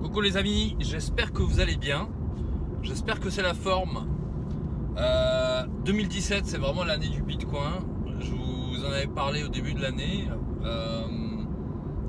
Coucou les amis, j'espère que vous allez bien. J'espère que c'est la forme. 2017, c'est vraiment l'année du Bitcoin. Je vous en avais parlé au début de l'année.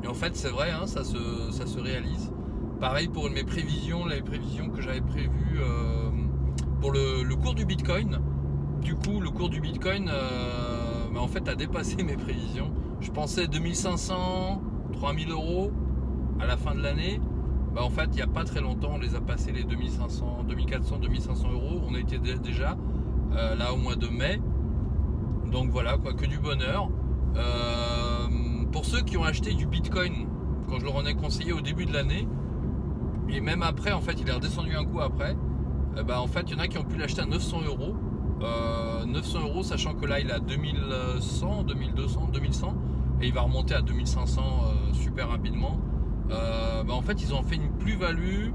Et en fait, c'est vrai, hein, ça se réalise. Pareil pour mes prévisions, les prévisions que j'avais prévues pour le cours du Bitcoin. Du coup, le cours du Bitcoin en fait, a dépassé mes prévisions. Je pensais 2500, 3000 euros à la fin de l'année. En fait, il n'y a pas très longtemps, on les a passés les 2500, 2400, 2500 euros. On a été déjà là au mois de mai. Donc voilà, quoi, que du bonheur. Pour ceux qui ont acheté du Bitcoin, quand je leur en ai conseillé au début de l'année, et même après, en fait, il est redescendu un coup après. En fait, il y en a qui ont pu l'acheter à 900 euros. 900 euros, sachant que là, il est à 2100, 2200, 2100, et il va remonter à 2500 super rapidement. En fait, ils ont fait une plus-value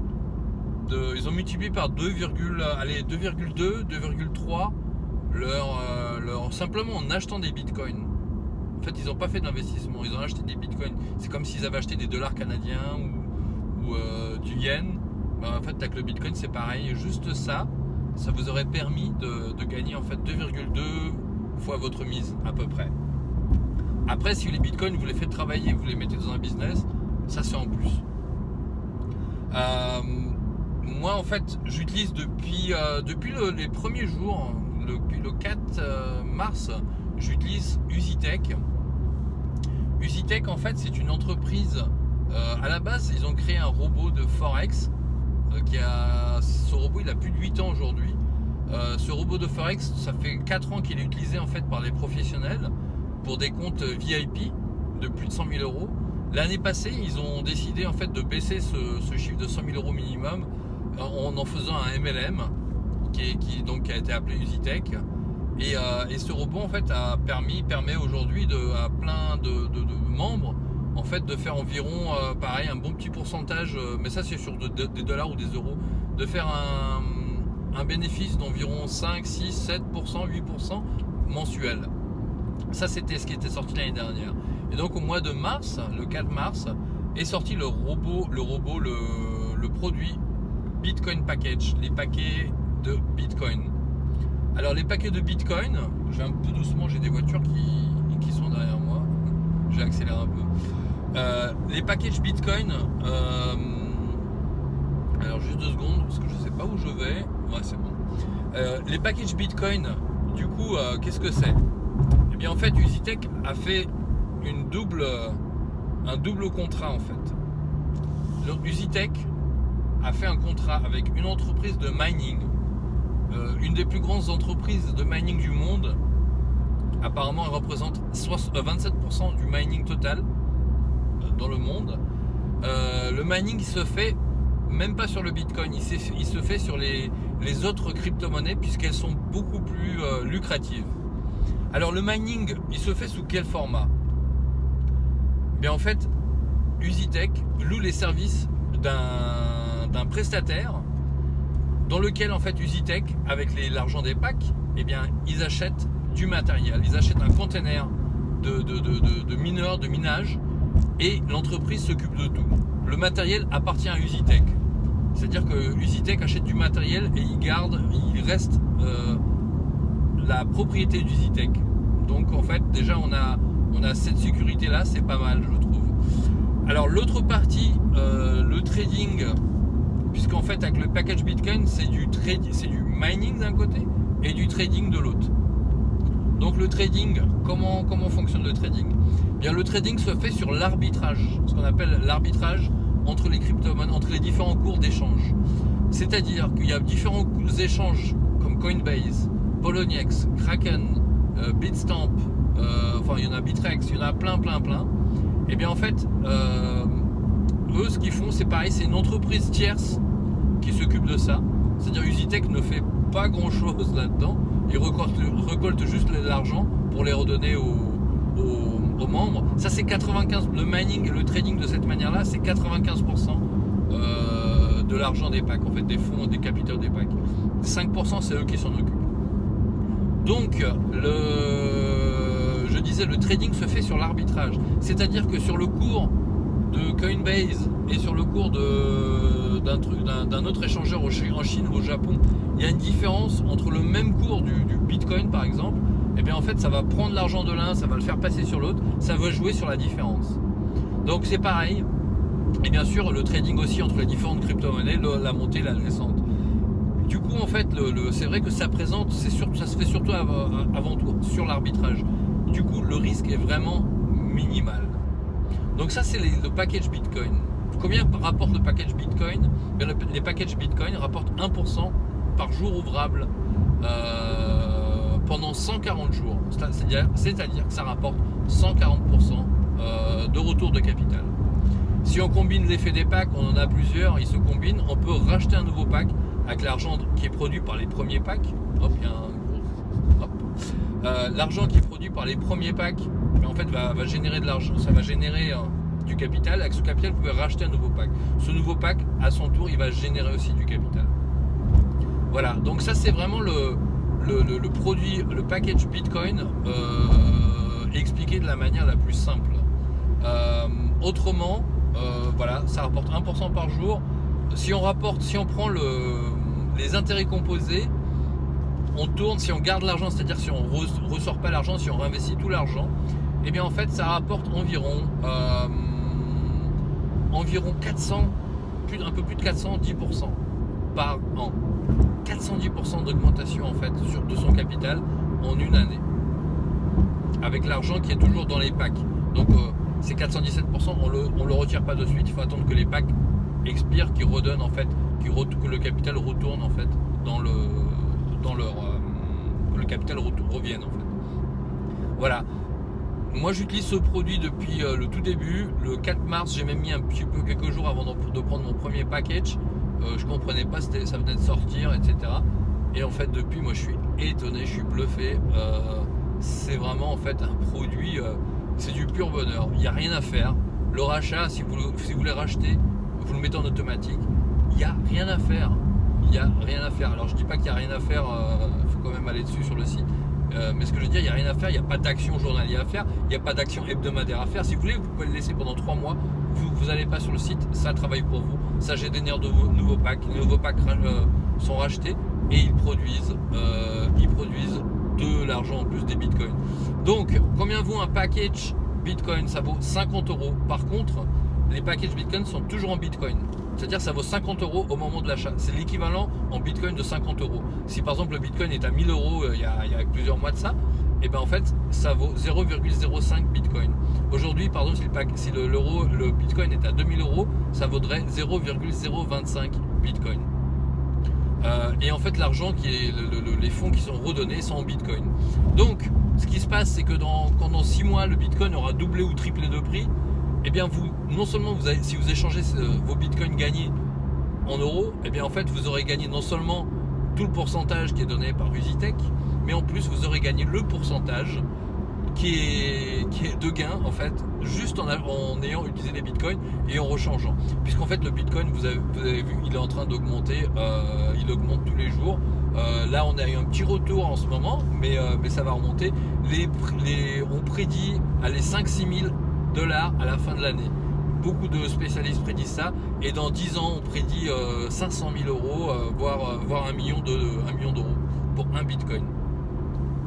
ils ont multiplié par 2,2, 2,3 simplement en achetant des bitcoins. En fait, ils n'ont pas fait d'investissement, ils ont acheté des bitcoins. C'est comme s'ils avaient acheté des dollars canadiens ou du yen. En fait, avec le bitcoin, c'est pareil. Juste ça vous aurait permis de gagner en fait 2,2 fois votre mise à peu près. Après, si les bitcoins, vous les faites travailler, vous les mettez dans un business, ça c'est en plus. Moi en fait j'utilise depuis les premiers jours, depuis le 4 mars, j'utilise Usitech. Usitech en fait c'est une entreprise, à la base ils ont créé un robot de Forex, ce robot il a plus de 8 ans aujourd'hui. Ce robot de Forex, ça fait 4 ans qu'il est utilisé en fait par les professionnels pour des comptes VIP de plus de 100 000 euros. L'année passée, ils ont décidé en fait de baisser ce chiffre de 100 000 euros minimum en faisant un MLM qui a été appelé Usitech. Et ce robot en fait permet aujourd'hui à plein de membres en fait de faire environ pareil un bon petit pourcentage, mais ça c'est sur des dollars ou des euros, de faire un bénéfice d'environ 5, 6, 7%, 8% mensuel. Ça c'était ce qui était sorti l'année dernière. Et donc au mois de mars, le 4 mars, est sorti le produit Bitcoin Package, les paquets de Bitcoin. Alors les paquets de Bitcoin, je vais un peu doucement, j'ai des voitures qui sont derrière moi, je vais accélérer un peu. Les packages Bitcoin, alors juste 2 secondes parce que je sais pas où je vais. Ouais, c'est bon. Les packages Bitcoin, du coup, qu'est-ce que c'est? Eh bien en fait, Usitech a fait un double contrat en fait. Usitech a fait un contrat avec une entreprise de mining, une des plus grandes entreprises de mining du monde. Apparemment, elle représente 27% du mining total dans le monde. Le mining il se fait même pas sur le Bitcoin, il se fait sur les autres crypto-monnaies puisqu'elles sont beaucoup plus lucratives. Alors le mining, il se fait sous quel format? En fait, Usitech loue les services d'un prestataire dans lequel en fait Usitech, avec l'argent des packs, ils achètent du matériel, ils achètent un container de mineurs, de minage, et l'entreprise s'occupe de tout. Le matériel appartient à Usitech, c'est-à-dire que Usitech achète du matériel et il reste la propriété d'Usitech. Donc en fait déjà on a cette sécurité là, c'est pas mal je trouve. Alors l'autre partie, le trading, puisqu'en fait avec le package Bitcoin c'est du mining d'un côté et du trading de l'autre. Donc le trading, comment fonctionne le trading? Le trading se fait sur l'arbitrage, ce qu'on appelle l'arbitrage entre les crypto-monnaies, entre les différents cours d'échange. C'est-à-dire qu'il y a différents échanges comme Coinbase, Poloniex, Kraken, Bitstamp, il y en a Bitrex, il y en a plein. En fait, eux ce qu'ils font c'est pareil, c'est une entreprise tierce qui s'occupe de ça. C'est-à-dire Usitech ne fait pas grand chose là-dedans, ils récoltent juste l'argent pour les redonner aux membres. Ça c'est 95%, le mining et le trading de cette manière-là, c'est 95% de l'argent des packs, en fait des fonds, des capitaux des packs. 5% c'est eux qui s'en occupent. Donc je disais, le trading se fait sur l'arbitrage, c'est-à-dire que sur le cours de Coinbase et sur le cours d'un autre échangeur en Chine ou au Japon, il y a une différence entre le même cours du Bitcoin par exemple, et bien en fait ça va prendre l'argent de l'un, ça va le faire passer sur l'autre, ça va jouer sur la différence. Donc c'est pareil, et bien sûr le trading aussi entre les différentes crypto-monnaies, la montée, la descente. Du coup en fait c'est vrai que ça se fait surtout avant tout sur l'arbitrage. Du coup le risque est vraiment minimal. Donc ça c'est le package Bitcoin. Combien rapporte le package Bitcoin? Les packages Bitcoin rapportent 1% par jour ouvrable pendant 140 jours. C'est-à-dire que ça rapporte 140% de retour de capital. Si on combine l'effet des packs, on en a plusieurs, ils se combinent, on peut racheter un nouveau pack avec l'argent qui est produit par les premiers packs. Hop, il y a un gros... Hop. L'argent qui est produit par les premiers packs, en fait, va générer de l'argent, ça va générer du capital. Avec ce capital, vous pouvez racheter un nouveau pack. Ce nouveau pack, à son tour, il va générer aussi du capital. Voilà, donc ça c'est vraiment le produit, le package Bitcoin expliqué de la manière la plus simple. Autrement, voilà, ça rapporte 1% par jour. Si on prend les intérêts composés, on tourne, si on garde l'argent, c'est-à-dire si on ne ressort pas l'argent, si on réinvestit tout l'argent, et bien en fait ça rapporte environ 400, un peu plus de 410% par an. 410% d'augmentation en fait de son capital en une année. Avec l'argent qui est toujours dans les packs. Donc ces 417%, on le retire pas de suite, il faut attendre que les packs expirent, qu'ils redonnent en fait, que le capital retourne en fait que le capital revienne en fait. Voilà. Moi j'utilise ce produit depuis le tout début. Le 4 mars, j'ai même mis un petit peu quelques jours avant de prendre mon premier package. Je comprenais pas, ça venait de sortir, etc. Et en fait depuis, moi je suis étonné, je suis bluffé. C'est vraiment en fait un produit, c'est du pur bonheur. Il n'y a rien à faire. Le rachat, si vous voulez racheter, vous le mettez en automatique. Il n'y a rien à faire. Il n'y a rien à faire. Alors je dis pas qu'il n'y a rien à faire, il faut quand même aller dessus sur le site. Mais ce que je veux dire, il n'y a rien à faire, il n'y a pas d'action journalière à faire, il n'y a pas d'action hebdomadaire à faire. Si vous voulez, vous pouvez le laisser pendant 3 mois, vous n'allez pas sur le site, ça travaille pour vous, ça génère de nouveaux packs, les nouveaux packs sont rachetés et ils produisent de l'argent en plus des bitcoins. Donc, combien vaut un package bitcoin? Ça vaut 50 €. Par contre, les packages bitcoin sont toujours en bitcoin. C'est-à-dire que ça vaut 50 € au moment de l'achat. C'est l'équivalent en bitcoin de 50 €. Si par exemple le bitcoin est à 1000 € il y a plusieurs mois de ça, et bien en fait ça vaut 0,05 bitcoin. Aujourd'hui, par exemple, si le bitcoin est à 2000 €, ça vaudrait 0,025 bitcoin. Et en fait l'argent les fonds qui sont redonnés sont en bitcoin. Donc ce qui se passe, c'est que dans 6 mois le bitcoin aura doublé ou triplé de prix. Et bien non seulement si vous échangez vos bitcoins gagnés en euros, et bien en fait vous aurez gagné non seulement tout le pourcentage qui est donné par Usitech, mais en plus vous aurez gagné le pourcentage qui est de gain en fait, juste en ayant utilisé les bitcoins et en rechangeant. Puisqu'en fait le bitcoin, vous avez vu, il est en train d'augmenter, il augmente tous les jours. Là on a eu un petit retour en ce moment, mais ça va remonter. On prédit les 5-6 000 $ à la fin de l'année. Beaucoup de spécialistes prédisent ça, et dans 10 ans on prédit 500 000 €, voire 1 million d'euros pour un bitcoin.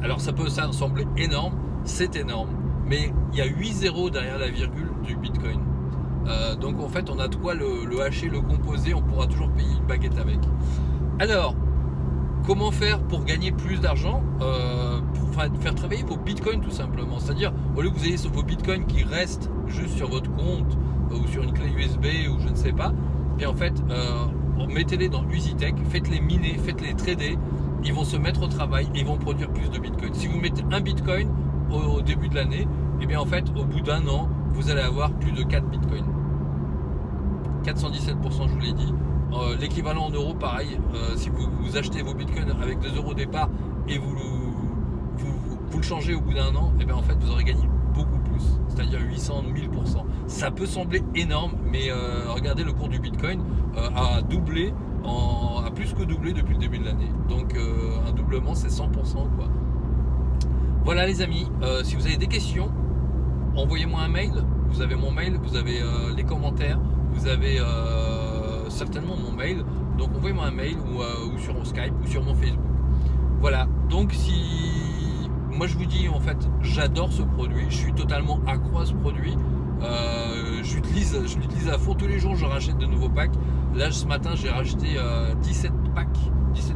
Alors ça peut sembler énorme, c'est énorme, mais il y a 8 zéros derrière la virgule du bitcoin. Donc en fait on a de quoi le hacher, le composer, on pourra toujours payer une baguette avec. Alors comment faire pour gagner plus d'argent, faire travailler vos bitcoins tout simplement. C'est-à-dire, au lieu que vous ayez vos bitcoins qui restent juste sur votre compte ou sur une clé USB ou je ne sais pas, bien en fait, mettez-les dans Usitech, faites-les miner, faites-les trader, ils vont se mettre au travail et ils vont produire plus de bitcoins. Si vous mettez un bitcoin au début de l'année, et bien en fait, au bout d'un an, vous allez avoir plus de 4 bitcoins. 417%, je vous l'ai dit. L'équivalent en euros, pareil, si vous achetez vos bitcoins avec 2 € au départ et vous le changez au bout d'un an, et bien en fait vous aurez gagné beaucoup plus, c'est-à-dire 800 1000%. Ça peut sembler énorme, mais regardez, le cours du bitcoin a doublé, a plus que doublé depuis le début de l'année. Donc un doublement, c'est 100% quoi. Voilà les amis, si vous avez des questions, envoyez-moi un mail vous avez mon mail, vous avez les commentaires, vous avez certainement mon mail. Donc envoyez-moi un mail ou sur mon Skype ou sur mon Facebook. Voilà, donc moi je vous dis en fait, j'adore ce produit, je suis totalement accro à ce produit. Je l'utilise à fond tous les jours, je rachète de nouveaux packs. Là ce matin j'ai racheté 17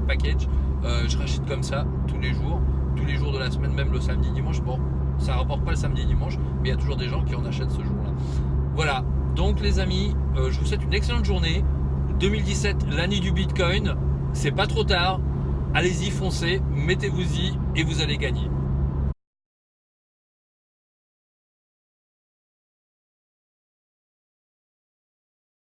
packages. Je rachète comme ça tous les jours de la semaine, même le samedi, dimanche. Bon, ça rapporte pas le samedi et dimanche, mais il y a toujours des gens qui en achètent ce jour-là. Voilà, donc les amis, je vous souhaite une excellente journée. 2017, l'année du Bitcoin, c'est pas trop tard. Allez-y, foncez, mettez-vous-y et vous allez gagner.